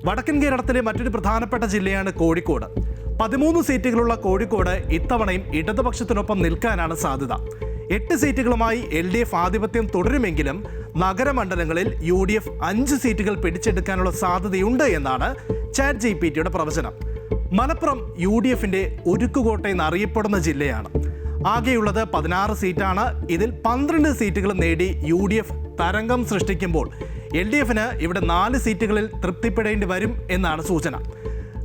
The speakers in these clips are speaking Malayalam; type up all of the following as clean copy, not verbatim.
വടക്കൻ കേരളത്തിലെ മറ്റൊരു പ്രധാനപ്പെട്ട ജില്ലയാണ് കോഴിക്കോട്. 13 സീറ്റുകളുള്ള കോഴിക്കോട് ഇത്തവണയും ഇടതുപക്ഷത്തിനൊപ്പം നിൽക്കാനാണ് സാധ്യത. 8 സീറ്റുകളുമായി LDF ആധിപത്യം തുടരുമെങ്കിലും നഗരമണ്ഡലങ്ങളിൽ UDF 5 സീറ്റുകൾ പിടിച്ചെടുക്കാനുള്ള സാധ്യതയുണ്ട് എന്നാണ് ChatGPTയുടെ പ്രവചനം. മലപ്പുറം UDFന്റെ ഉരുക്കുകോട്ടയെന്ന് അറിയപ്പെടുന്ന ജില്ലയാണ്. ആകെയുള്ളത് 16 സീറ്റാണ്. ഇതിൽ 12 സീറ്റുകളും നേടി UDF തരംഗം സൃഷ്ടിക്കുമ്പോൾ LDFന് ഇവിടെ 4 സീറ്റുകളിൽ തൃപ്തിപ്പെടേണ്ടി വരും എന്നാണ് സൂചന.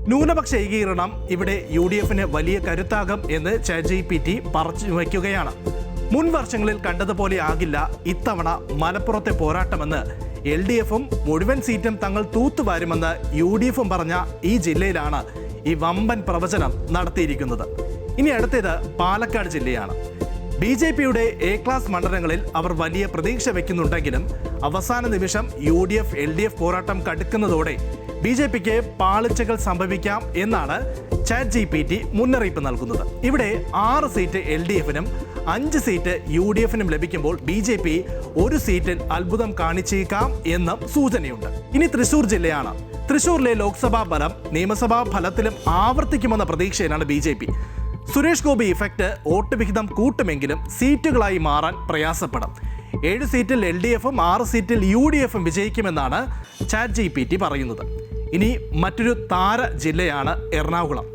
ന്യൂനപക്ഷ ഏകീകരണം ഇവിടെ UDFന് വലിയ കരുത്താകും എന്ന് ChatGPT പറഞ്ഞു വയ്ക്കുകയാണ്. മുൻ വർഷങ്ങളിൽ കണ്ടതുപോലെ ആകില്ല ഇത്തവണ മലപ്പുറത്തെ പോരാട്ടമെന്ന് LDFും മുഴുവൻ സീറ്റും തങ്ങൾ തൂത്തുവാരുമെന്ന് UDFും പറഞ്ഞ ഈ ജില്ലയിലാണ് ഈ വമ്പൻ പ്രവചനം നടത്തിയിരിക്കുന്നത്. ഇനി അടുത്തേത് പാലക്കാട് ജില്ലയാണ്. BJPയുടെ A ക്ലാസ് മണ്ഡലങ്ങളിൽ അവർ വലിയ പ്രതീക്ഷ വയ്ക്കുന്നുണ്ടെങ്കിലും അവസാന നിമിഷം UDF LDF പോരാട്ടം കടുക്കുന്നതോടെ BJPക്ക് പാളിച്ചകൾ സംഭവിക്കാം എന്നാണ് ChatGPT മുന്നറിയിപ്പ് നൽകുന്നത്. ഇവിടെ 6 സീറ്റ് LDFനും 5 സീറ്റ് UDFനും ലഭിക്കുമ്പോൾ BJP 1 സീറ്റിൽ അത്ഭുതം കാണിച്ചേക്കാം എന്നും സൂചനയുണ്ട്. ഇനി തൃശൂർ ജില്ലയാണ്. തൃശൂരിലെ ലോക്സഭാ ഫലം നിയമസഭാ ഫലത്തിലും ആവർത്തിക്കുമെന്ന പ്രതീക്ഷയിലാണ് BJP. Suresh Gopi effect vote വിഹിതം കൂട്ടുമെങ്കിലും സീറ്റുകളായി മാറാൻ പ്രയാസപ്പെടും. 7 സീറ്റിൽ LDFും 6 സീറ്റിൽ UDFും വിജയിക്കുമെന്നാണ് ChatGPT പറയുന്നത്. ഇനി മറ്റൊരു താര ജില്ലയാണ് എറണാകുളം.